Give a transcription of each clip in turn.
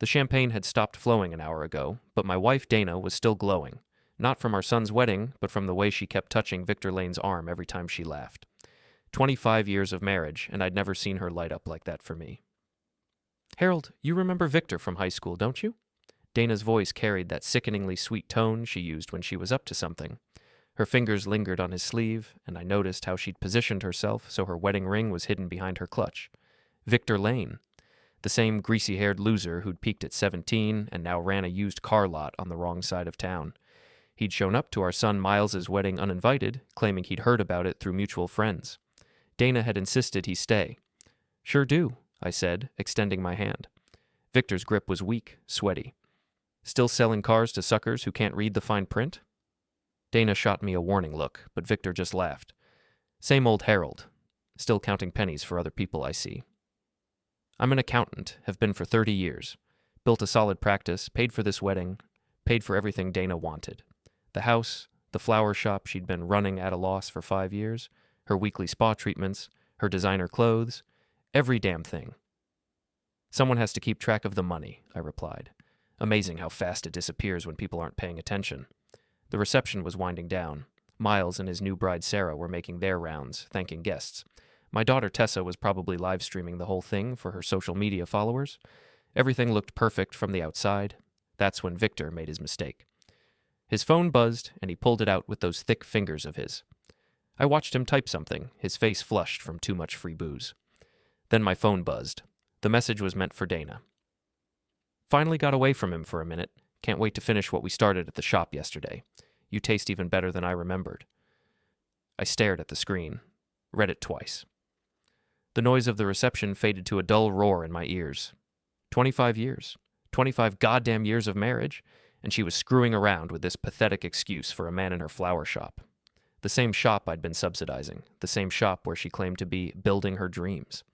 The champagne had stopped flowing an hour ago, but my wife Dana was still glowing, not from our son's wedding, but from the way she kept touching Victor Lane's arm every time she laughed. 25 years of marriage, and I'd never seen her light up like that for me. "Harold, you remember Victor from high school, don't you?" Dana's voice carried that sickeningly sweet tone she used when she was up to something. Her fingers lingered on his sleeve, and I noticed how she'd positioned herself so her wedding ring was hidden behind her clutch. Victor Lane, the same greasy-haired loser who'd peaked at 17 and now ran a used car lot on the wrong side of town. He'd shown up to our son Miles's wedding uninvited, claiming he'd heard about it through mutual friends. Dana had insisted he stay. "Sure do," I said, extending my hand. Victor's grip was weak, sweaty. "Still selling cars to suckers who can't read the fine print?" Dana shot me a warning look, but Victor just laughed. "Same old Harold. Still counting pennies for other people, I see. I'm an accountant, have been for 30 years. Built a solid practice, paid for this wedding, paid for everything Dana wanted. The house, the flower shop she'd been running at a loss for 5 years, her weekly spa treatments, her designer clothes, every damn thing." "Someone has to keep track of the money," I replied. Amazing how fast it disappears when people aren't paying attention. The reception was winding down. Miles and his new bride Sarah were making their rounds, thanking guests. My daughter Tessa was probably live streaming the whole thing for her social media followers. Everything looked perfect from the outside. That's when Victor made his mistake. His phone buzzed, and he pulled it out with those thick fingers of his. I watched him type something, his face flushed from too much free booze. Then my phone buzzed. The message was meant for Dana. "Finally got away from him for a minute. Can't wait to finish what we started at the shop yesterday. You taste even better than I remembered." I stared at the screen, read it twice. The noise of the reception faded to a dull roar in my ears. 25 years. 25 goddamn years of marriage, and she was screwing around with this pathetic excuse for a man in her flower shop. The same shop I'd been subsidizing, the same shop where she claimed to be building her dreams.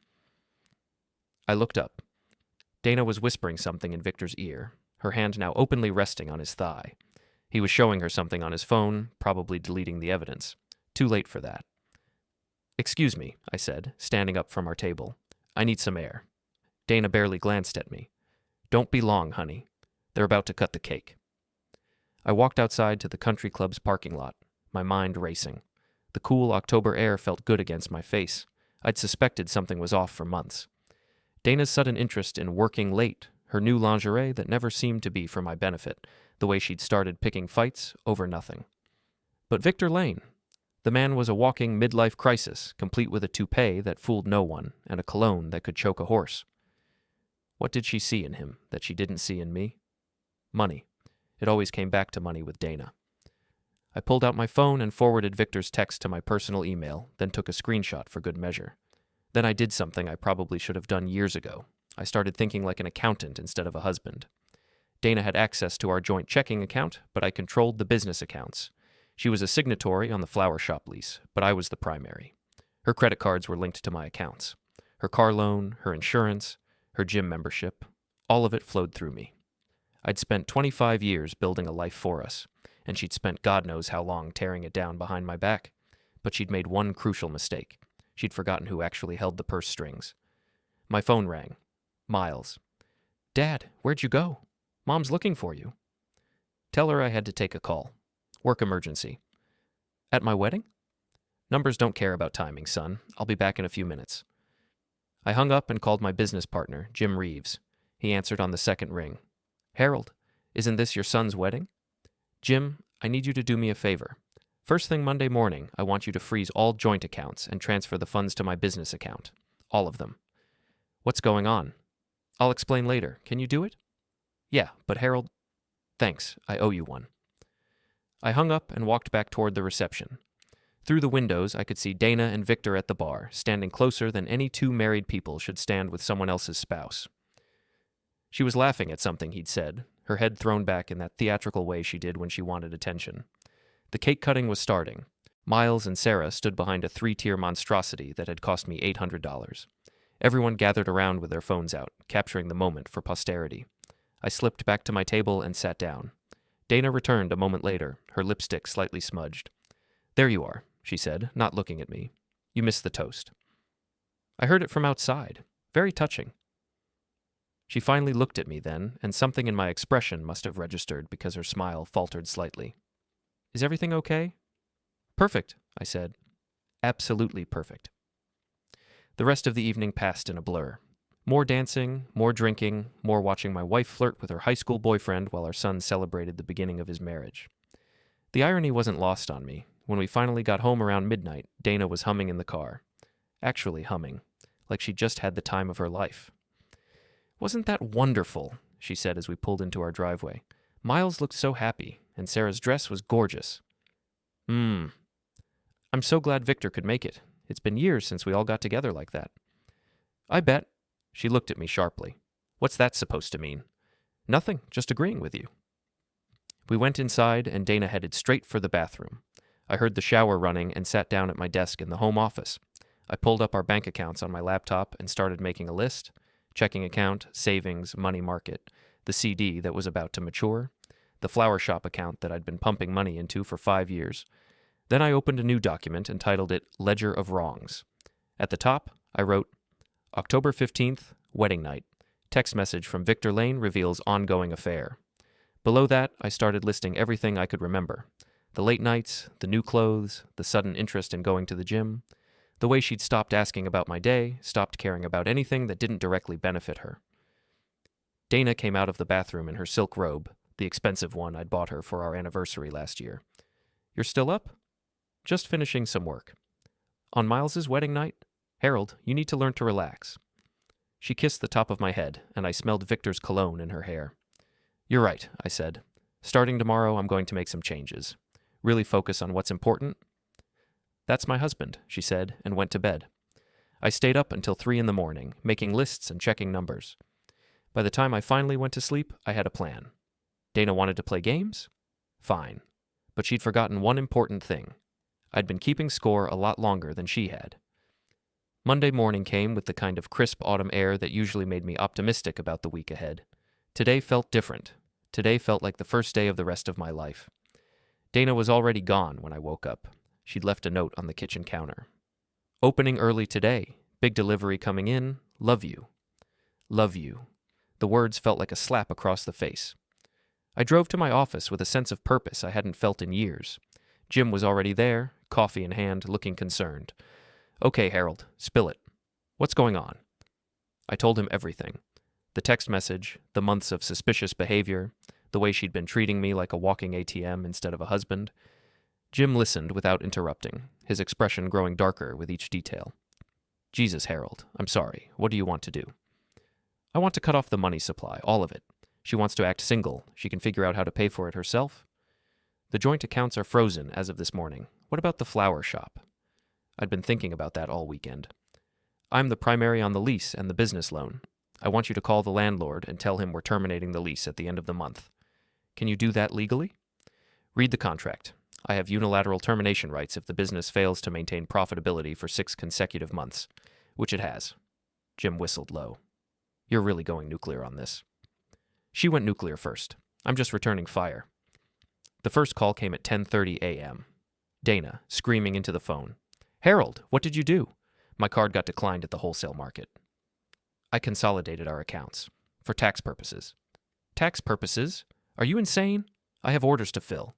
I looked up. Dana was whispering something in Victor's ear, her hand now openly resting on his thigh. He was showing her something on his phone, probably deleting the evidence. Too late for that. "Excuse me," I said, standing up from our table. "I need some air." Dana barely glanced at me. "Don't be long, honey. They're about to cut the cake." I walked outside to the country club's parking lot, my mind racing. The cool October air felt good against my face. I'd suspected something was off for months. Dana's sudden interest in working late, her new lingerie that never seemed to be for my benefit, the way she'd started picking fights over nothing. But Victor Lane, the man was a walking midlife crisis, complete with a toupee that fooled no one and a cologne that could choke a horse. What did she see in him that she didn't see in me? Money. It always came back to money with Dana. I pulled out my phone and forwarded Victor's text to my personal email, then took a screenshot for good measure. Then I did something I probably should have done years ago. I started thinking like an accountant instead of a husband. Dana had access to our joint checking account, but I controlled the business accounts. She was a signatory on the flower shop lease, but I was the primary. Her credit cards were linked to my accounts. Her car loan, her insurance, her gym membership, all of it flowed through me. I'd spent 25 years building a life for us, and she'd spent God knows how long tearing it down behind my back. But she'd made one crucial mistake. She'd forgotten who actually held the purse strings. My phone rang. Miles. "Dad, where'd you go? Mom's looking for you." "Tell her I had to take a call. Work emergency." "At my wedding?" "Numbers don't care about timing, son. I'll be back in a few minutes." I hung up and called my business partner, Jim Reeves. He answered on the second ring. "Harold, isn't this your son's wedding?" "Jim, I need you to do me a favor. First thing Monday morning, I want you to freeze all joint accounts and transfer the funds to my business account. All of them." "What's going on?" "I'll explain later. Can you do it?" "Yeah, but Harold..." "Thanks. I owe you one." I hung up and walked back toward the reception. Through the windows, I could see Dana and Victor at the bar, standing closer than any two married people should stand with someone else's spouse. She was laughing at something he'd said, her head thrown back in that theatrical way she did when she wanted attention. The cake cutting was starting. Miles and Sarah stood behind a 3-tier monstrosity that had cost me $800. Everyone gathered around with their phones out, capturing the moment for posterity. I slipped back to my table and sat down. Dana returned a moment later, her lipstick slightly smudged. "There you are," she said, not looking at me. "You missed the toast." "I heard it from outside. Very touching." She finally looked at me then, and something in my expression must have registered because her smile faltered slightly. Is everything okay? Perfect, I said. Absolutely perfect. The rest of the evening passed in a blur. More dancing, more drinking, more watching my wife flirt with her high school boyfriend while our son celebrated the beginning of his marriage. The irony wasn't lost on me. When we finally got home around midnight, Dana was humming in the car. Actually humming, like she'd just had the time of her life. Wasn't that wonderful? She said as we pulled into our driveway. Miles looked so happy, and Sarah's dress was gorgeous. I'm so glad Victor could make it. It's been years since we all got together like that. I bet. She looked at me sharply. What's that supposed to mean? Nothing, just agreeing with you. We went inside, and Dana headed straight for the bathroom. I heard the shower running and sat down at my desk in the home office. I pulled up our bank accounts on my laptop and started making a list. Checking account, savings, money market, the CD that was about to mature, the flower shop account that I'd been pumping money into for 5 years. Then I opened a new document and titled it Ledger of Wrongs. At the top, I wrote, October 15th, wedding night. Text message from Victor Lane reveals ongoing affair. Below that, I started listing everything I could remember. The late nights, the new clothes, the sudden interest in going to the gym, the way she'd stopped asking about my day, stopped caring about anything that didn't directly benefit her. Dana came out of the bathroom in her silk robe, the expensive one I'd bought her for our anniversary last year. You're still up? Just finishing some work. On Miles's wedding night? Harold, you need to learn to relax. She kissed the top of my head, and I smelled Victor's cologne in her hair. You're right, I said. Starting tomorrow, I'm going to make some changes. Really focus on what's important. That's my husband, she said, and went to bed. I stayed up until 3 in the morning, making lists and checking numbers. By the time I finally went to sleep, I had a plan. Dana wanted to play games? Fine. But she'd forgotten one important thing. I'd been keeping score a lot longer than she had. Monday morning came with the kind of crisp autumn air that usually made me optimistic about the week ahead. Today felt different. Today felt like the first day of the rest of my life. Dana was already gone when I woke up. She'd left a note on the kitchen counter. Opening early today. Big delivery coming in. Love you. Love you. The words felt like a slap across the face. I drove to my office with a sense of purpose I hadn't felt in years. Jim was already there, coffee in hand, looking concerned. Okay, Harold, spill it. What's going on? I told him everything. The text message, the months of suspicious behavior, the way she'd been treating me like a walking ATM instead of a husband. Jim listened without interrupting, his expression growing darker with each detail. Jesus, Harold, I'm sorry. What do you want to do? I want to cut off the money supply, all of it. She wants to act single. She can figure out how to pay for it herself. The joint accounts are frozen as of this morning. What about the flower shop? I'd been thinking about that all weekend. I'm the primary on the lease and the business loan. I want you to call the landlord and tell him we're terminating the lease at the end of the month. Can you do that legally? Read the contract. I have unilateral termination rights if the business fails to maintain profitability for 6 consecutive months, which it has. Jim whistled low. You're really going nuclear on this. She went nuclear first. I'm just returning fire. The first call came at 10:30 a.m. Dana, screaming into the phone. Harold, what did you do? My card got declined at the wholesale market. I consolidated our accounts. For tax purposes. Tax purposes? Are you insane? I have orders to fill.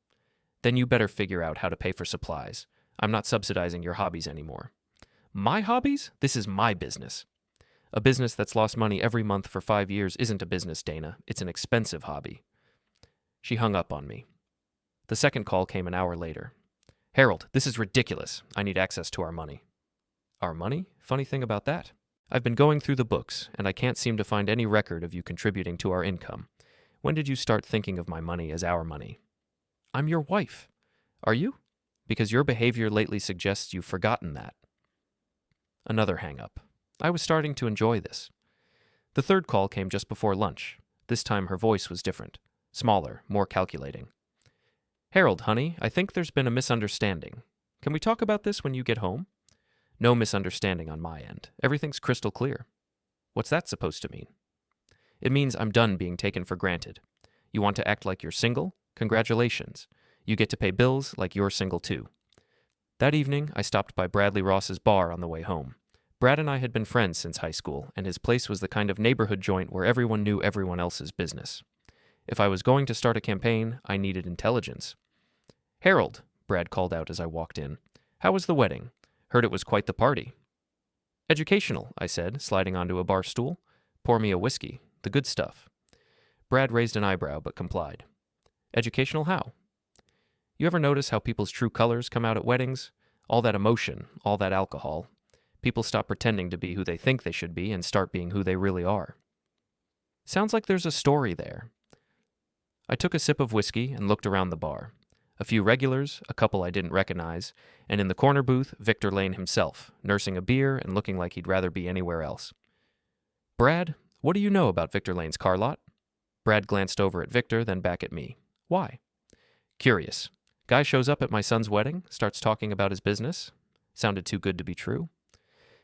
Then you better figure out how to pay for supplies. I'm not subsidizing your hobbies anymore. My hobbies? This is my business. A business that's lost money every month for 5 years isn't a business, Dana. It's an expensive hobby. She hung up on me. The second call came an hour later. Harold, this is ridiculous. I need access to our money. Our money? Funny thing about that. I've been going through the books, and I can't seem to find any record of you contributing to our income. When did you start thinking of my money as our money? I'm your wife. Are you? Because your behavior lately suggests you've forgotten that. Another hang-up. I was starting to enjoy this. The third call came just before lunch. This time her voice was different. Smaller, more calculating. Harold, honey, I think there's been a misunderstanding. Can we talk about this when you get home? No misunderstanding on my end. Everything's crystal clear. What's that supposed to mean? It means I'm done being taken for granted. You want to act like you're single? Congratulations. You get to pay bills like you're single too. That evening, I stopped by Bradley Ross's bar on the way home. Brad and I had been friends since high school, and his place was the kind of neighborhood joint where everyone knew everyone else's business. If I was going to start a campaign, I needed intelligence. "Harold," Brad called out as I walked in. "How was the wedding? Heard it was quite the party." "Educational," I said, sliding onto a bar stool. "Pour me a whiskey. The good stuff." Brad raised an eyebrow but complied. "Educational how?" "You ever notice how people's true colors come out at weddings? All that emotion, all that alcohol. People stop pretending to be who they think they should be and start being who they really are." "Sounds like there's a story there." I took a sip of whiskey and looked around the bar. A few regulars, a couple I didn't recognize, and in the corner booth, Victor Lane himself, nursing a beer and looking like he'd rather be anywhere else. "Brad, what do you know about Victor Lane's car lot?" Brad glanced over at Victor, then back at me. "Why?" "Curious. Guy shows up at my son's wedding, starts talking about his business. Sounded too good to be true."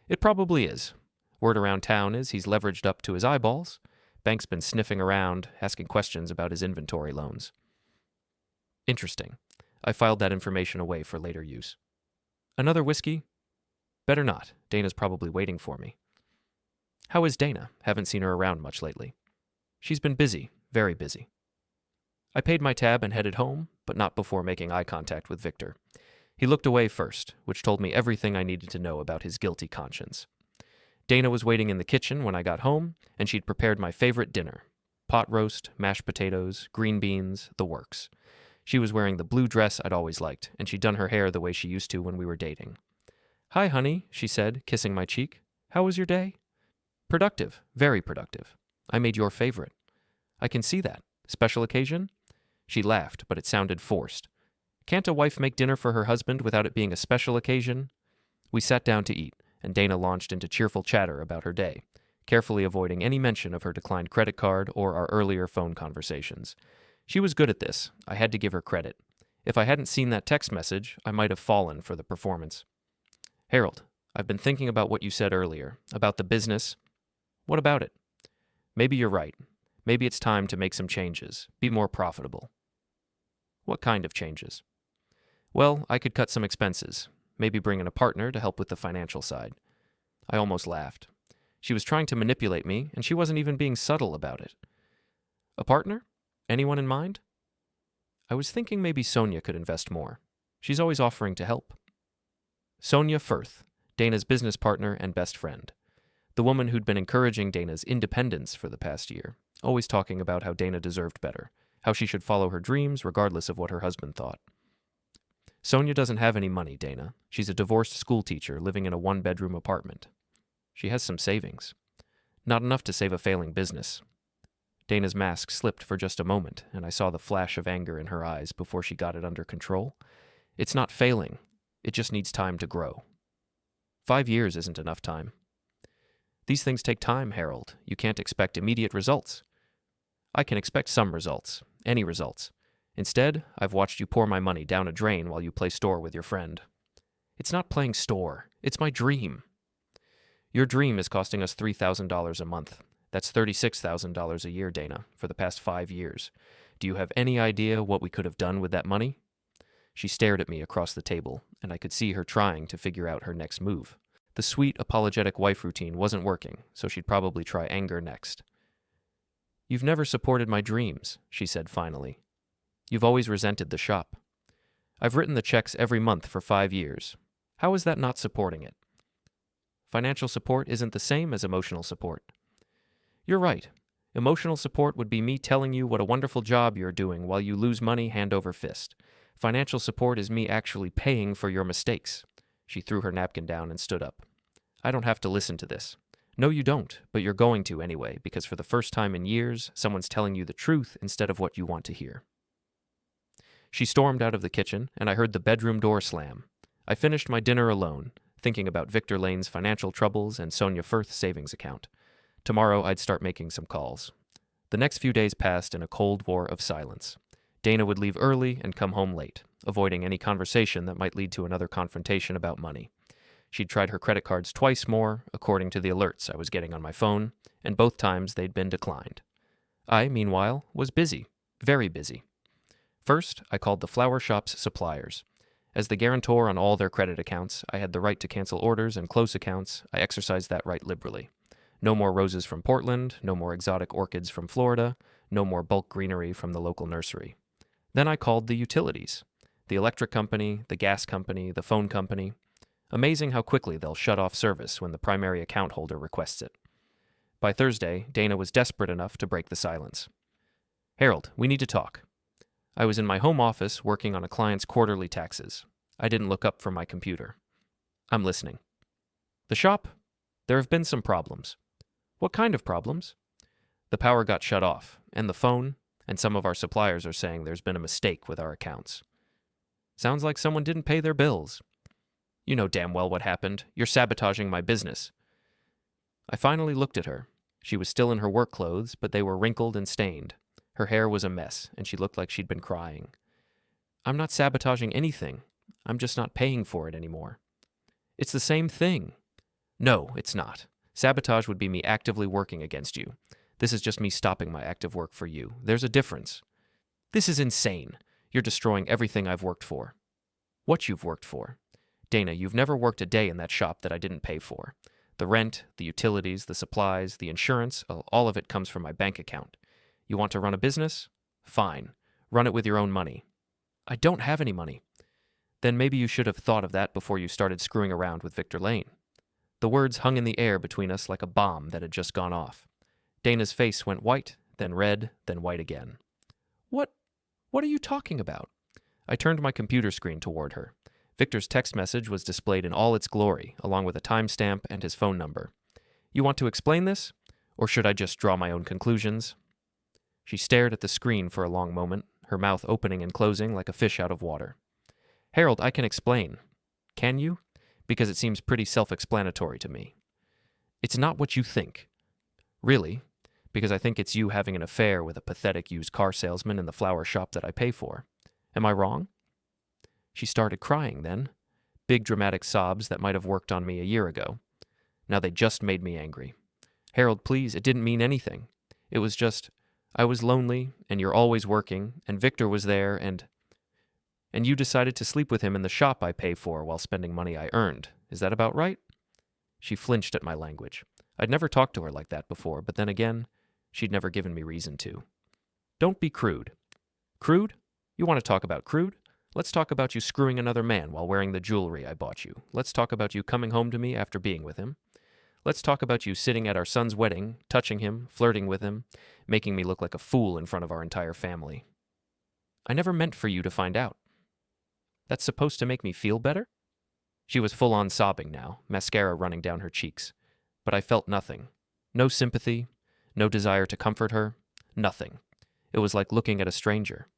"It probably is. Word around town is he's leveraged up to his eyeballs. Bank's been sniffing around, asking questions about his inventory loans." "Interesting." I filed that information away for later use. "Another whiskey?" "Better not. Dana's probably waiting for me." "How is Dana? Haven't seen her around much lately." "She's been busy, very busy." I paid my tab and headed home, but not before making eye contact with Victor. He looked away first, which told me everything I needed to know about his guilty conscience. Dana was waiting in the kitchen when I got home, and she'd prepared my favorite dinner: pot roast, mashed potatoes, green beans, the works. She was wearing the blue dress I'd always liked, and she'd done her hair the way she used to when we were dating. "Hi, honey," she said, kissing my cheek. "How was your day?" "Productive, very productive. I made your favorite." "I can see that. Special occasion?" She laughed, but it sounded forced. "Can't a wife make dinner for her husband without it being a special occasion?" We sat down to eat, and Dana launched into cheerful chatter about her day, carefully avoiding any mention of her declined credit card or our earlier phone conversations. She was good at this. I had to give her credit. If I hadn't seen that text message, I might have fallen for the performance. "Harold, I've been thinking about what you said earlier, about the business." "What about it?" "Maybe you're right. Maybe it's time to make some changes, be more profitable." "What kind of changes?" "Well, I could cut some expenses, maybe bring in a partner to help with the financial side." I almost laughed. She was trying to manipulate me, and she wasn't even being subtle about it. "A partner? Anyone in mind?" "I was thinking maybe Sonia could invest more. She's always offering to help." Sonia Firth, Dana's business partner and best friend. The woman who'd been encouraging Dana's independence for the past year, always talking about how Dana deserved better, how she should follow her dreams regardless of what her husband thought. "Sonia doesn't have any money, Dana. She's a divorced school teacher living in a one-bedroom apartment. She has some savings. Not enough to save a failing business." Dana's mask slipped for just a moment, and I saw the flash of anger in her eyes before she got it under control. "It's not failing. It just needs time to grow." 5 years isn't enough time. "These things take time, Harold. You can't expect immediate results." "I can expect some results. Any results. Instead, I've watched you pour my money down a drain while you play store with your friend." "It's not playing store. It's my dream." "Your dream is costing us $3,000 a month. That's $36,000 a year, Dana, for the past 5 years. Do you have any idea what we could have done with that money?" She stared at me across the table, and I could see her trying to figure out her next move. The sweet, apologetic wife routine wasn't working, so she'd probably try anger next. "You've never supported my dreams," she said finally. "You've always resented the shop. I've written the checks every month for 5 years. How is that not supporting it?" "Financial support isn't the same as emotional support." "You're right. Emotional support would be me telling you what a wonderful job you're doing while you lose money hand over fist. Financial support is me actually paying for your mistakes." She threw her napkin down and stood up. "I don't have to listen to this." "No, you don't, but you're going to anyway, because for the first time in years, someone's telling you the truth instead of what you want to hear." She stormed out of the kitchen, and I heard the bedroom door slam. I finished my dinner alone, thinking about Victor Lane's financial troubles and Sonia Firth's savings account. Tomorrow, I'd start making some calls. The next few days passed in a cold war of silence. Dana would leave early and come home late, avoiding any conversation that might lead to another confrontation about money. She'd tried her credit cards twice more, according to the alerts I was getting on my phone, and both times they'd been declined. I, meanwhile, was busy, very busy. First, I called the flower shop's suppliers. As the guarantor on all their credit accounts, I had the right to cancel orders and close accounts. I exercised that right liberally. No more roses from Portland, no more exotic orchids from Florida, no more bulk greenery from the local nursery. Then I called the utilities. The electric company, the gas company, the phone company. Amazing how quickly they'll shut off service when the primary account holder requests it. By Thursday, Dana was desperate enough to break the silence. "Harold, we need to talk." I was in my home office working on a client's quarterly taxes. I didn't look up from my computer. "I'm listening." "The shop? There have been some problems." "What kind of problems?" "The power got shut off, and the phone, and some of our suppliers are saying there's been a mistake with our accounts." "Sounds like someone didn't pay their bills." "You know damn well what happened. You're sabotaging my business." I finally looked at her. She was still in her work clothes, but they were wrinkled and stained. Her hair was a mess, and she looked like she'd been crying. "I'm not sabotaging anything. I'm just not paying for it anymore." "It's the same thing." "No, it's not. Sabotage would be me actively working against you. This is just me stopping my active work for you. There's a difference." "This is insane. You're destroying everything I've worked for." "What you've worked for?" "Dana, you've never worked a day in that shop that I didn't pay for. The rent, the utilities, the supplies, the insurance, all of it comes from my bank account. You want to run a business? Fine. Run it with your own money." "I don't have any money." "Then maybe you should have thought of that before you started screwing around with Victor Lane." The words hung in the air between us like a bomb that had just gone off. Dana's face went white, then red, then white again. What are you talking about?" I turned my computer screen toward her. Victor's text message was displayed in all its glory, along with a timestamp and his phone number. "You want to explain this? Or should I just draw my own conclusions?" She stared at the screen for a long moment, her mouth opening and closing like a fish out of water. "Harold, I can explain." "Can you? Because it seems pretty self-explanatory to me." "It's not what you think." "Really? Because I think it's you having an affair with a pathetic used car salesman in the flower shop that I pay for. Am I wrong?" She started crying then. Big dramatic sobs that might have worked on me a year ago. Now they just made me angry. "Harold, please, it didn't mean anything. It was just, I was lonely, and you're always working, and Victor was there, and you decided to sleep with him in the shop I pay for while spending money I earned. Is that about right?" She flinched at my language. I'd never talked to her like that before, but then again, she'd never given me reason to. "Don't be crude." "Crude? You want to talk about crude? Let's talk about you screwing another man while wearing the jewelry I bought you. Let's talk about you coming home to me after being with him. Let's talk about you sitting at our son's wedding, touching him, flirting with him, making me look like a fool in front of our entire family." "I never meant for you to find out." "That's supposed to make me feel better?" She was full-on sobbing now, mascara running down her cheeks. But I felt nothing. No sympathy, no desire to comfort her, nothing. It was like looking at a stranger.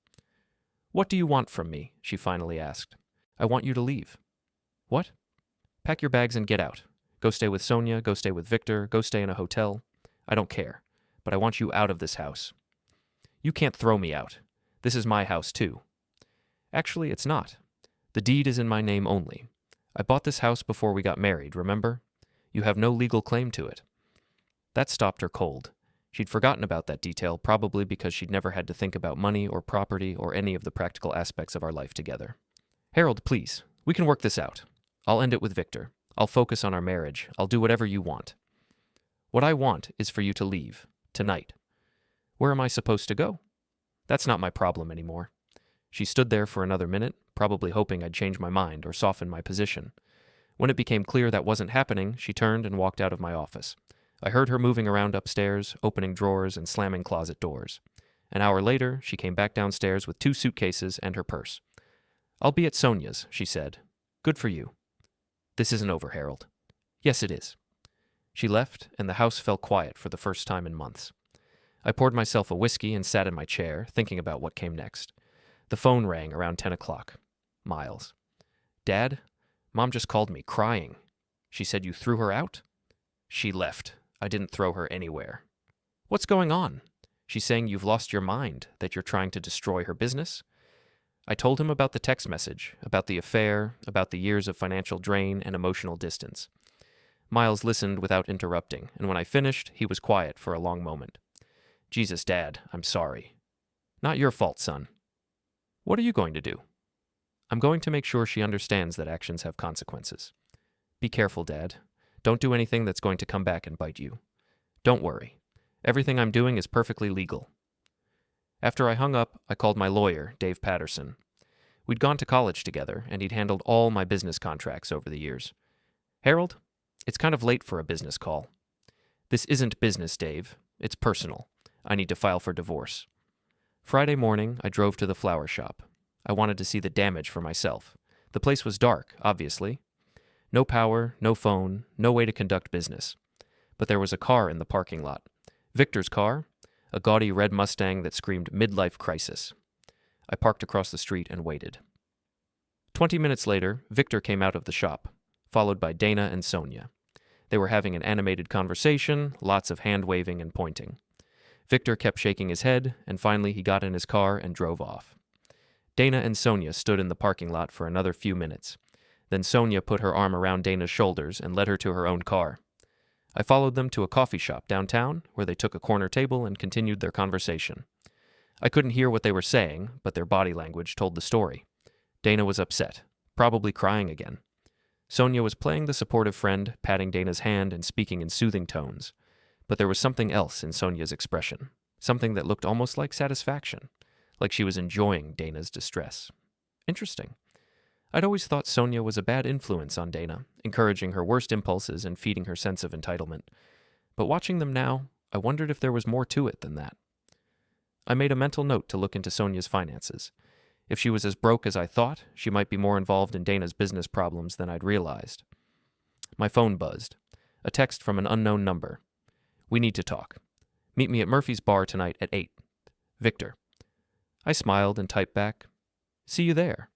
"What do you want from me?" she finally asked. "I want you to leave." "What?" "Pack your bags and get out. Go stay with Sonia, go stay with Victor, go stay in a hotel. I don't care. But I want you out of this house." "You can't throw me out. This is my house, too." "Actually, it's not. The deed is in my name only. I bought this house before we got married, remember? You have no legal claim to it." That stopped her cold. She'd forgotten about that detail, probably because she'd never had to think about money or property or any of the practical aspects of our life together. "Harold, please, we can work this out. I'll end it with Victor. I'll focus on our marriage. I'll do whatever you want." "What I want is for you to leave. Tonight." "Where am I supposed to go?" "That's not my problem anymore." She stood there for another minute, probably hoping I'd change my mind or soften my position. When it became clear that wasn't happening, she turned and walked out of my office. I heard her moving around upstairs, opening drawers and slamming closet doors. An hour later, she came back downstairs with 2 suitcases and her purse. "I'll be at Sonia's," she said. "Good for you." "This isn't over, Harold." "Yes, it is." She left, and the house fell quiet for the first time in months. I poured myself a whiskey and sat in my chair, thinking about what came next. The phone rang around 10 o'clock. Miles. "Dad, Mom just called me, crying. She said you threw her out?" "She left. I didn't throw her anywhere." "What's going on?" "She's saying you've lost your mind, that you're trying to destroy her business." I told him about the text message, about the affair, about the years of financial drain and emotional distance. Miles listened without interrupting, and when I finished, he was quiet for a long moment. "Jesus, Dad, I'm sorry." "Not your fault, son." "What are you going to do?" I'm going to make sure she understands that actions have consequences. Be careful, Dad. Don't do anything that's going to come back and bite you. Don't worry. Everything I'm doing is perfectly legal. After I hung up, I called my lawyer, Dave Patterson. We'd gone to college together, and he'd handled all my business contracts over the years. Harold, it's kind of late for a business call. This isn't business, Dave. It's personal. I need to file for divorce. Friday morning, I drove to the flower shop. I wanted to see the damage for myself. The place was dark, obviously. No power, no phone, no way to conduct business. But there was a car in the parking lot. Victor's car, a gaudy red Mustang that screamed midlife crisis. I parked across the street and waited. 20 minutes later, Victor came out of the shop, followed by Dana and Sonia. They were having an animated conversation, lots of hand-waving and pointing. Victor kept shaking his head, and finally he got in his car and drove off. Dana and Sonia stood in the parking lot for another few minutes. Then Sonia put her arm around Dana's shoulders and led her to her own car. I followed them to a coffee shop downtown, where they took a corner table and continued their conversation. I couldn't hear what they were saying, but their body language told the story. Dana was upset, probably crying again. Sonia was playing the supportive friend, patting Dana's hand and speaking in soothing tones. But there was something else in Sonia's expression, something that looked almost like satisfaction, like she was enjoying Dana's distress. Interesting. I'd always thought Sonia was a bad influence on Dana, encouraging her worst impulses and feeding her sense of entitlement. But watching them now, I wondered if there was more to it than that. I made a mental note to look into Sonia's finances. If she was as broke as I thought, she might be more involved in Dana's business problems than I'd realized. My phone buzzed. A text from an unknown number. We need to talk. Meet me at Murphy's Bar tonight at 8. Victor. I smiled and typed back, see you there.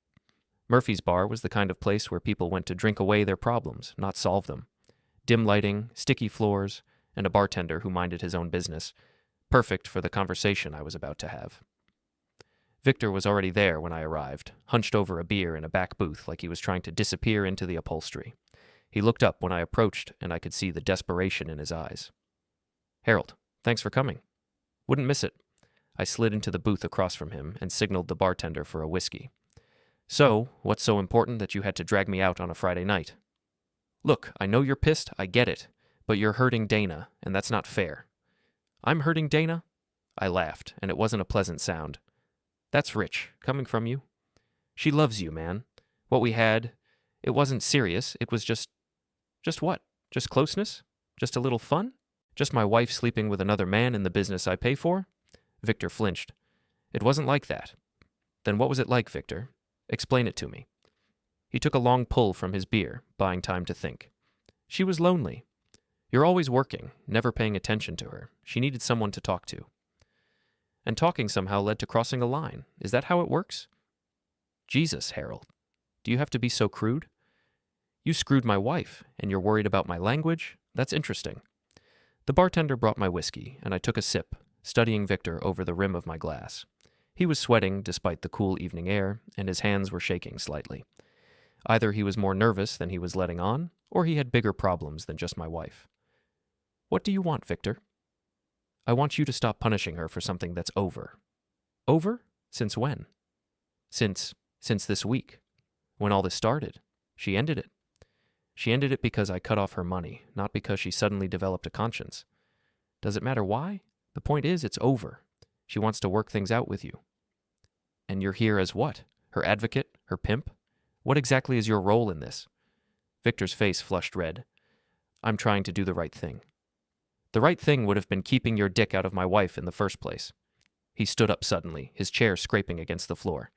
Murphy's Bar was the kind of place where people went to drink away their problems, not solve them. Dim lighting, sticky floors, and a bartender who minded his own business. Perfect for the conversation I was about to have. Victor was already there when I arrived, hunched over a beer in a back booth like he was trying to disappear into the upholstery. He looked up when I approached, and I could see the desperation in his eyes. Harold, thanks for coming. Wouldn't miss it. I slid into the booth across from him and signaled the bartender for a whiskey. So, what's so important that you had to drag me out on a Friday night? Look, I know you're pissed, I get it, but you're hurting Dana, and that's not fair. I'm hurting Dana? I laughed, and it wasn't a pleasant sound. That's rich, coming from you. She loves you, man. What we had, it wasn't serious, it was just what? Just closeness? Just a little fun? Just my wife sleeping with another man in the business I pay for? Victor flinched. It wasn't like that. Then what was it like, Victor? Explain it to me. He took a long pull from his beer, buying time to think. She was lonely. You're always working, never paying attention to her. She needed someone to talk to. And talking somehow led to crossing a line. Is that how it works? Jesus, Harold. Do you have to be so crude? You screwed my wife, and you're worried about my language? That's interesting. The bartender brought my whiskey, and I took a sip, studying Victor over the rim of my glass. He was sweating despite the cool evening air, and his hands were shaking slightly. Either he was more nervous than he was letting on, or he had bigger problems than just my wife. What do you want, Victor? I want you to stop punishing her for something that's over. Over? Since when? Since this week. When all this started. She ended it. She ended it because I cut off her money, not because she suddenly developed a conscience. Does it matter why? The point is, it's over. She wants to work things out with you. And you're here as what? Her advocate? Her pimp? What exactly is your role in this? Victor's face flushed red. I'm trying to do the right thing. The right thing would have been keeping your dick out of my wife in the first place. He stood up suddenly, his chair scraping against the floor.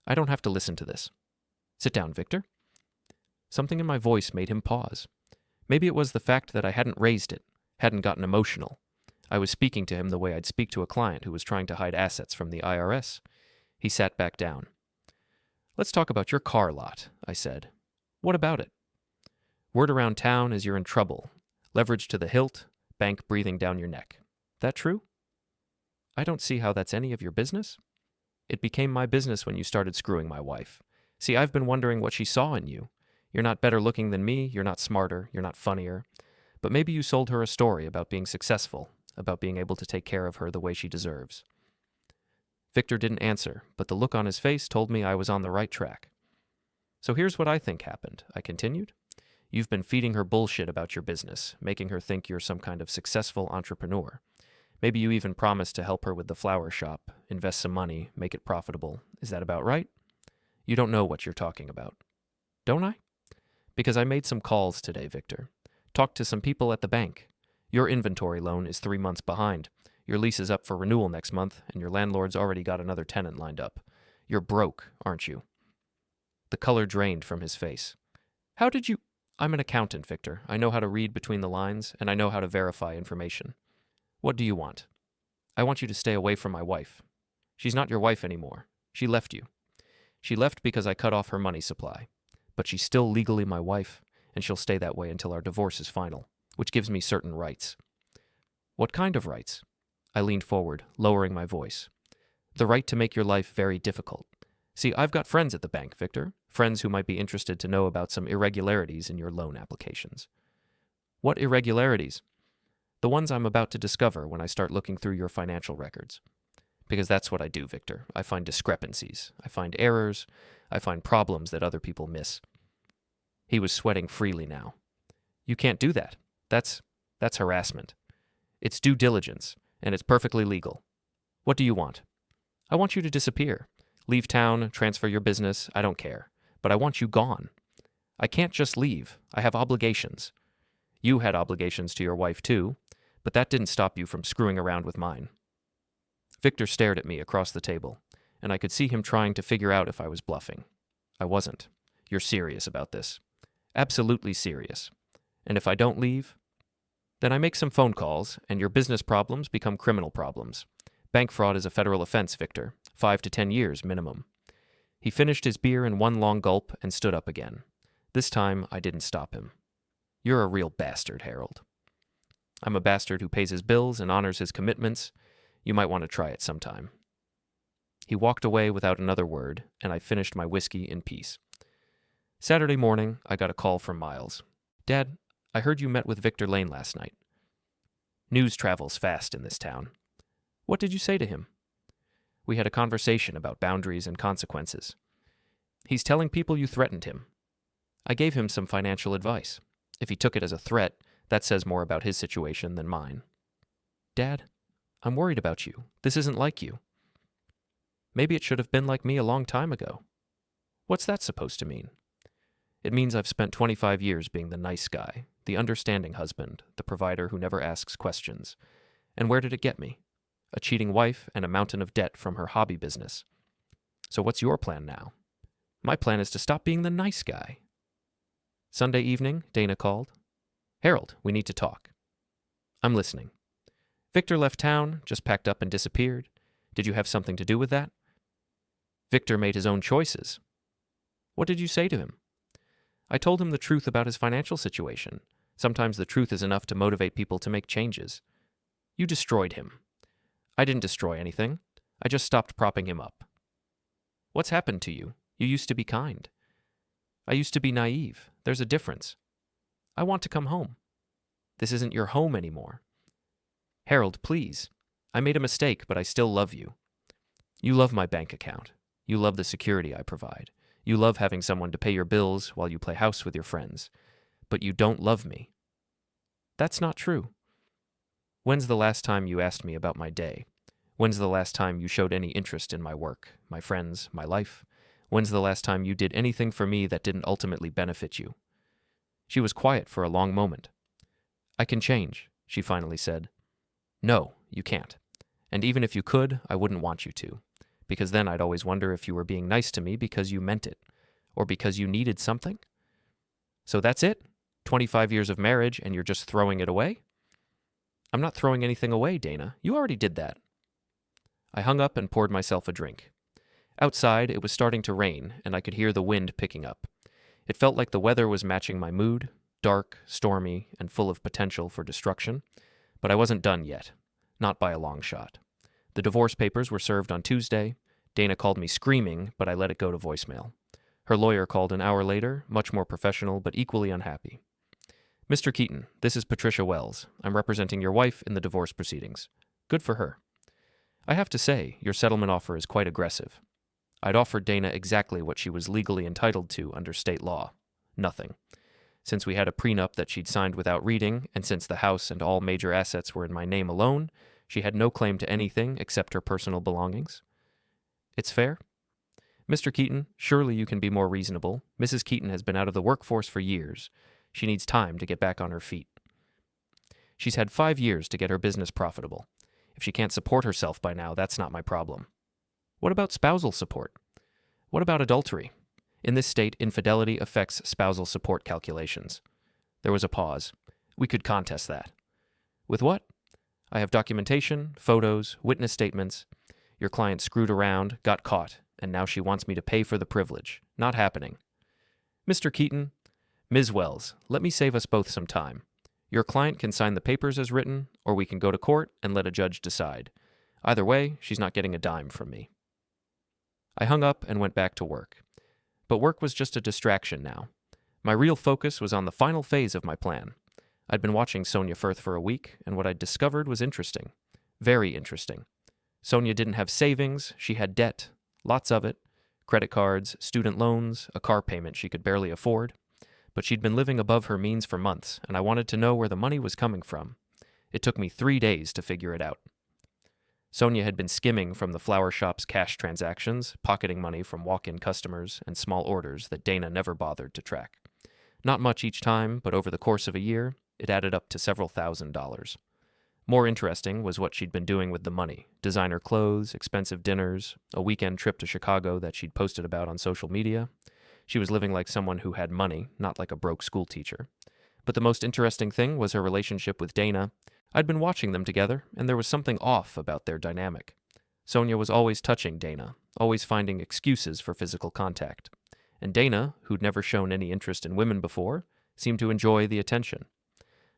I don't have to listen to this. Sit down, Victor. Something in my voice made him pause. Maybe it was the fact that I hadn't raised it, hadn't gotten emotional. I was speaking to him the way I'd speak to a client who was trying to hide assets from the IRS. He sat back down. Let's talk about your car lot, I said. What about it? Word around town is you're in trouble. Leverage to the hilt, bank breathing down your neck. That true? I don't see how that's any of your business. It became my business when you started screwing my wife. See, I've been wondering what she saw in you. You're not better looking than me, you're not smarter, you're not funnier. But maybe you sold her a story about being successful, about being able to take care of her the way she deserves. Victor didn't answer, but the look on his face told me I was on the right track. So here's what I think happened, I continued. You've been feeding her bullshit about your business, making her think you're some kind of successful entrepreneur. Maybe you even promised to help her with the flower shop, invest some money, make it profitable. Is that about right? You don't know what you're talking about. Don't I? Because I made some calls today, Victor. Talked to some people at the bank. Your inventory loan is 3 months behind. Your lease is up for renewal next month, and your landlord's already got another tenant lined up. You're broke, aren't you? The color drained from his face. How did you... I'm an accountant, Victor. I know how to read between the lines, and I know how to verify information. What do you want? I want you to stay away from my wife. She's not your wife anymore. She left you. She left because I cut off her money supply. But she's still legally my wife, and she'll stay that way until our divorce is final, which gives me certain rights. What kind of rights? I leaned forward, lowering my voice. The right to make your life very difficult. See, I've got friends at the bank, Victor. Friends who might be interested to know about some irregularities in your loan applications. What irregularities? The ones I'm about to discover when I start looking through your financial records. Because that's what I do, Victor. I find discrepancies. I find errors. I find problems that other people miss. He was sweating freely now. You can't do that. That's harassment. It's due diligence, and it's perfectly legal. What do you want? I want you to disappear. Leave town, transfer your business, I don't care. But I want you gone. I can't just leave. I have obligations. You had obligations to your wife too, but that didn't stop you from screwing around with mine. Victor stared at me across the table, and I could see him trying to figure out if I was bluffing. I wasn't. You're serious about this. Absolutely serious. And if I don't leave, then I make some phone calls, and your business problems become criminal problems. Bank fraud is a federal offense, Victor. 5 to 10 years minimum. He finished his beer in one long gulp and stood up again. This time, I didn't stop him. You're a real bastard, Harold. I'm a bastard who pays his bills and honors his commitments. You might want to try it sometime. He walked away without another word, and I finished my whiskey in peace. Saturday morning, I got a call from Miles. Dad, I heard you met with Victor Lane last night. News travels fast in this town. What did you say to him? We had a conversation about boundaries and consequences. He's telling people you threatened him. I gave him some financial advice. If he took it as a threat, that says more about his situation than mine. Dad, I'm worried about you. This isn't like you. Maybe it should have been like me a long time ago. What's that supposed to mean? It means I've spent 25 years being the nice guy, the understanding husband, the provider who never asks questions. And where did it get me? A cheating wife and a mountain of debt from her hobby business. So what's your plan now? My plan is to stop being the nice guy. Sunday evening, Dana called. Harold, we need to talk. I'm listening. Victor left town, just packed up and disappeared. Did you have something to do with that? Victor made his own choices. What did you say to him? I told him the truth about his financial situation. Sometimes the truth is enough to motivate people to make changes. You destroyed him. I didn't destroy anything. I just stopped propping him up. What's happened to you? You used to be kind. I used to be naive. There's a difference. I want to come home. This isn't your home anymore. Harold, please. I made a mistake, but I still love you. You love my bank account. You love the security I provide. You love having someone to pay your bills while you play house with your friends. But you don't love me. That's not true. When's the last time you asked me about my day? When's the last time you showed any interest in my work, my friends, my life? When's the last time you did anything for me that didn't ultimately benefit you? She was quiet for a long moment. I can change, she finally said. No, you can't. And even if you could, I wouldn't want you to. Because then I'd always wonder if you were being nice to me because you meant it, or because you needed something. So that's it? 25 years of marriage and you're just throwing it away? I'm not throwing anything away, Dana. You already did that. I hung up and poured myself a drink. Outside, it was starting to rain, and I could hear the wind picking up. It felt like the weather was matching my mood, dark, stormy, and full of potential for destruction. But I wasn't done yet. Not by a long shot. The divorce papers were served on Tuesday. Dana called me screaming, but I let it go to voicemail. Her lawyer called an hour later, much more professional but equally unhappy. Mr. Keaton, this is Patricia Wells. I'm representing your wife in the divorce proceedings. Good for her. I have to say, your settlement offer is quite aggressive. I'd offered Dana exactly what she was legally entitled to under state law. Nothing. Since we had a prenup that she'd signed without reading, and since the house and all major assets were in my name alone, she had no claim to anything except her personal belongings. It's fair? Mr. Keaton, surely you can be more reasonable. Mrs. Keaton has been out of the workforce for years. She needs time to get back on her feet. She's had 5 years to get her business profitable. If she can't support herself by now, that's not my problem. What about spousal support? What about adultery? In this state, infidelity affects spousal support calculations. There was a pause. We could contest that. With what? I have documentation, photos, witness statements. Your client screwed around, got caught, and now she wants me to pay for the privilege. Not happening. Mr. Keaton, Ms. Wells, let me save us both some time. Your client can sign the papers as written, or we can go to court and let a judge decide. Either way, she's not getting a dime from me. I hung up and went back to work. But work was just a distraction now. My real focus was on the final phase of my plan. I'd been watching Sonia Firth for a week, and what I'd discovered was interesting. Very interesting. Sonia didn't have savings, she had debt. Lots of it. Credit cards, student loans, a car payment she could barely afford. But she'd been living above her means for months, and I wanted to know where the money was coming from. It took me 3 days to figure it out. Sonia had been skimming from the flower shop's cash transactions, pocketing money from walk-in customers and small orders that Dana never bothered to track. Not much each time, but over the course of a year, it added up to several $1,000s. More interesting was what she'd been doing with the money: designer clothes, expensive dinners, a weekend trip to Chicago that she'd posted about on social media. She was living like someone who had money, not like a broke schoolteacher. But the most interesting thing was her relationship with Dana. I'd been watching them together, and there was something off about their dynamic. Sonia was always touching Dana, always finding excuses for physical contact. And Dana, who'd never shown any interest in women before, seemed to enjoy the attention.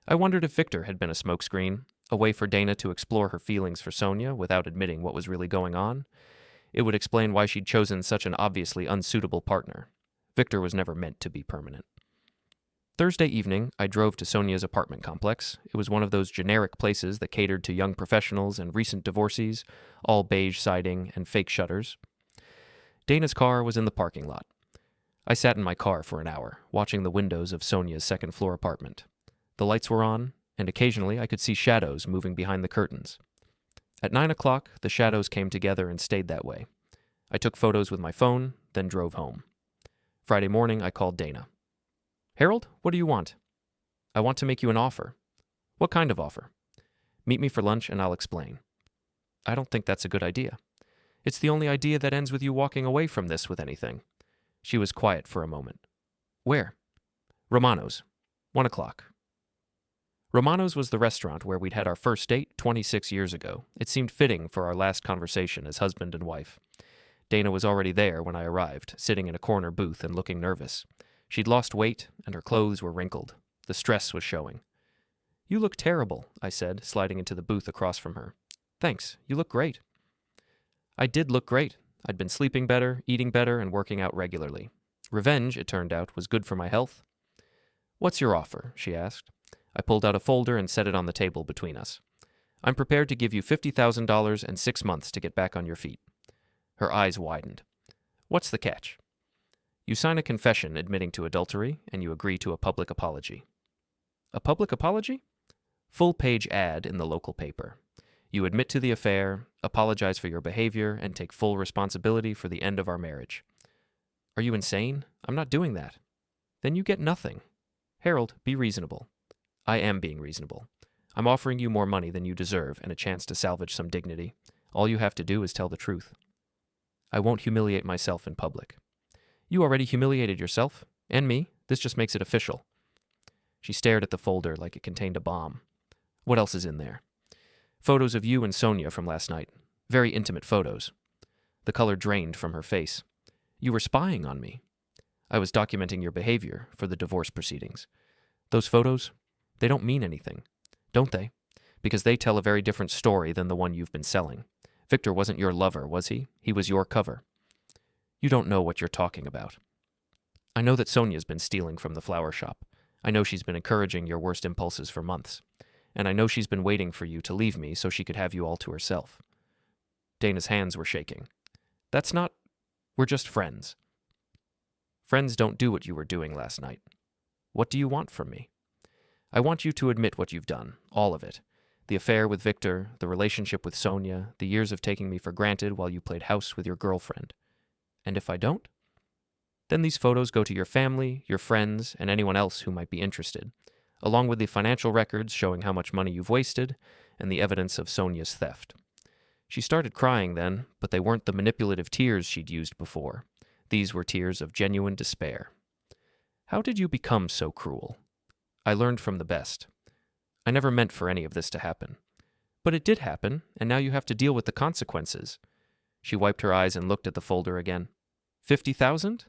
I wondered if Victor had been a smokescreen, a way for Dana to explore her feelings for Sonia without admitting what was really going on. It would explain why she'd chosen such an obviously unsuitable partner. Victor was never meant to be permanent. Thursday evening, I drove to Sonia's apartment complex. It was one of those generic places that catered to young professionals and recent divorcees, all beige siding and fake shutters. Dana's car was in the parking lot. I sat in my car for an hour, watching the windows of Sonia's second-floor apartment. The lights were on, and occasionally I could see shadows moving behind the curtains. At 9 o'clock, the shadows came together and stayed that way. I took photos with my phone, then drove home. Friday morning, I called Dana. Harold, what do you want? I want to make you an offer. What kind of offer? Meet me for lunch and I'll explain. I don't think that's a good idea. It's the only idea that ends with you walking away from this with anything. She was quiet for a moment. Where? Romano's. 1 o'clock. Romano's was the restaurant where we'd had our first date 26 years ago. It seemed fitting for our last conversation as husband and wife. Dana was already there when I arrived, sitting in a corner booth and looking nervous. She'd lost weight, and her clothes were wrinkled. The stress was showing. You look terrible, I said, sliding into the booth across from her. Thanks, you look great. I did look great. I'd been sleeping better, eating better, and working out regularly. Revenge, it turned out, was good for my health. What's your offer? She asked. I pulled out a folder and set it on the table between us. I'm prepared to give you $50,000 and 6 months to get back on your feet. Her eyes widened. What's the catch? You sign a confession admitting to adultery, and you agree to a public apology. A public apology? Full-page ad in the local paper. You admit to the affair, apologize for your behavior, and take full responsibility for the end of our marriage. Are you insane? I'm not doing that. Then you get nothing. Harold, be reasonable. I am being reasonable. I'm offering you more money than you deserve and a chance to salvage some dignity. All you have to do is tell the truth. I won't humiliate myself in public. You already humiliated yourself, and me. This just makes it official. She stared at the folder like it contained a bomb. What else is in there? Photos of you and Sonia from last night. Very intimate photos. The color drained from her face. You were spying on me. I was documenting your behavior for the divorce proceedings. Those photos, they don't mean anything, don't they? Because they tell a very different story than the one you've been selling. Victor wasn't your lover, was he? He was your cover. You don't know what you're talking about. I know that Sonia's been stealing from the flower shop. I know she's been encouraging your worst impulses for months. And I know she's been waiting for you to leave me so she could have you all to herself. Dana's hands were shaking. That's not... We're just friends. Friends don't do what you were doing last night. What do you want from me? I want you to admit what you've done, all of it. The affair with Victor, the relationship with Sonia, the years of taking me for granted while you played house with your girlfriend. And if I don't? Then these photos go to your family, your friends, and anyone else who might be interested, along with the financial records showing how much money you've wasted and the evidence of Sonia's theft. She started crying then, but they weren't the manipulative tears she'd used before. These were tears of genuine despair. How did you become so cruel? I learned from the best. I never meant for any of this to happen. But it did happen, and now you have to deal with the consequences. She wiped her eyes and looked at the folder again. 50,000?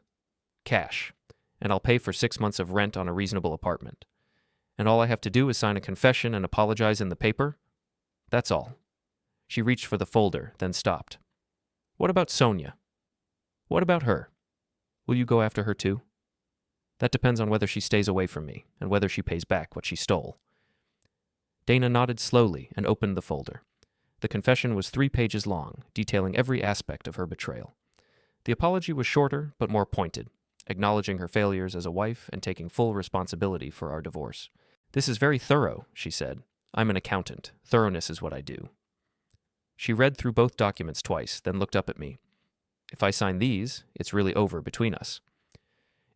Cash. And I'll pay for 6 months of rent on a reasonable apartment. And all I have to do is sign a confession and apologize in the paper? That's all. She reached for the folder, then stopped. What about Sonia? What about her? Will you go after her too? That depends on whether she stays away from me and whether she pays back what she stole. Dana nodded slowly and opened the folder. The confession was 3 pages long, detailing every aspect of her betrayal. The apology was shorter but more pointed, acknowledging her failures as a wife and taking full responsibility for our divorce. This is very thorough, she said. I'm an accountant. Thoroughness is what I do. She read through both documents twice, then looked up at me. If I sign these, it's really over between us.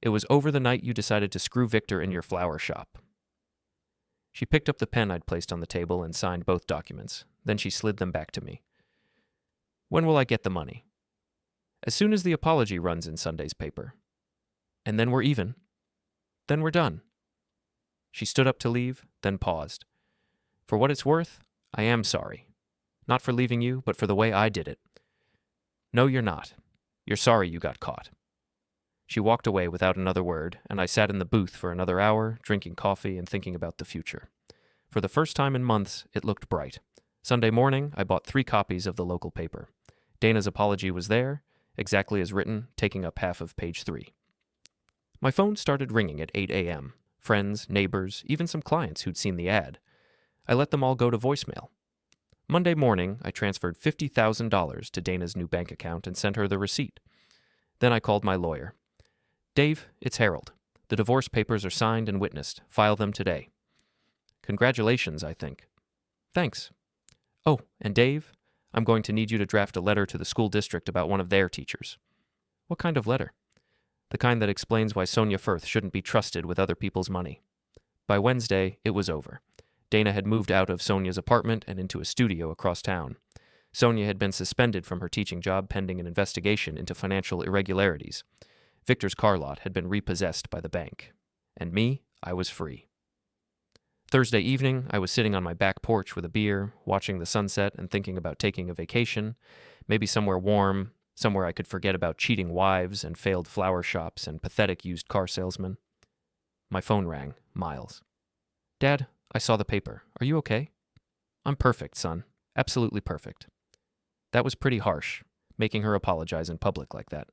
It was over the night you decided to screw Victor in your flower shop. She picked up the pen I'd placed on the table and signed both documents. Then she slid them back to me. When will I get the money? As soon as the apology runs in Sunday's paper. And then we're even. Then we're done. She stood up to leave, then paused. For what it's worth, I am sorry. Not for leaving you, but for the way I did it. No, you're not. You're sorry you got caught. She walked away without another word, and I sat in the booth for another hour, drinking coffee and thinking about the future. For the first time in months, it looked bright. Sunday morning, I bought 3 copies of the local paper. Dana's apology was there, exactly as written, taking up half of page 3. My phone started ringing at 8 a.m. Friends, neighbors, even some clients who'd seen the ad. I let them all go to voicemail. Monday morning, I transferred $50,000 to Dana's new bank account and sent her the receipt. Then I called my lawyer. Dave, it's Harold. The divorce papers are signed and witnessed. File them today. Congratulations, I think. Thanks. Oh, and Dave, I'm going to need you to draft a letter to the school district about one of their teachers. What kind of letter? The kind that explains why Sonia Firth shouldn't be trusted with other people's money. By Wednesday, it was over. Dana had moved out of Sonia's apartment and into a studio across town. Sonia had been suspended from her teaching job pending an investigation into financial irregularities. Victor's car lot had been repossessed by the bank. And me, I was free. Thursday evening, I was sitting on my back porch with a beer, watching the sunset and thinking about taking a vacation, maybe somewhere warm, somewhere I could forget about cheating wives and failed flower shops and pathetic used car salesmen. My phone rang. Miles. Dad, I saw the paper. Are you okay? I'm perfect, son. Absolutely perfect. That was pretty harsh, making her apologize in public like that.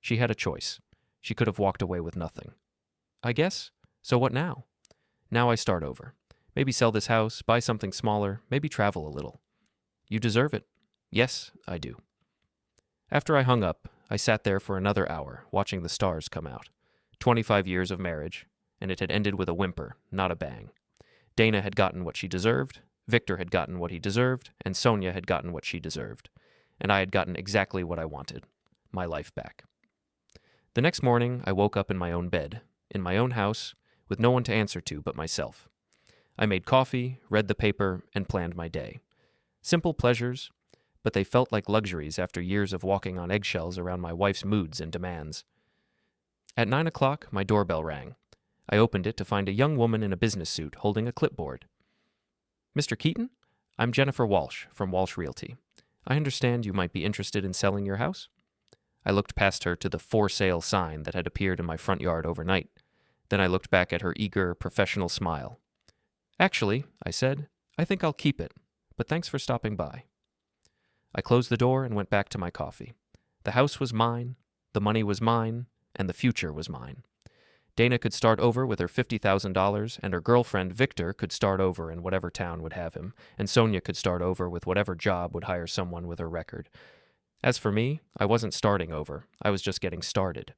She had a choice. She could have walked away with nothing. I guess. So what now? Now I start over. Maybe sell this house, buy something smaller, maybe travel a little. You deserve it. Yes, I do. After I hung up, I sat there for another hour, watching the stars come out. 25 years of marriage, and it had ended with a whimper, not a bang. Dana had gotten what she deserved, Victor had gotten what he deserved, and Sonia had gotten what she deserved. And I had gotten exactly what I wanted, my life back. The next morning, I woke up in my own bed, in my own house, with no one to answer to but myself. I made coffee, read the paper, and planned my day. Simple pleasures, but they felt like luxuries after years of walking on eggshells around my wife's moods and demands. At 9 o'clock, my doorbell rang. I opened it to find a young woman in a business suit holding a clipboard. Mr. Keaton? I'm Jennifer Walsh from Walsh Realty. I understand you might be interested in selling your house? I looked past her to the for sale sign that had appeared in my front yard overnight. Then I looked back at her eager, professional smile. Actually, I said, I think I'll keep it, but thanks for stopping by. I closed the door and went back to my coffee. The house was mine, the money was mine, and the future was mine. Dana could start over with her $50,000, and her girlfriend, Victor, could start over in whatever town would have him, and Sonia could start over with whatever job would hire someone with her record. As for me, I wasn't starting over. I was just getting started.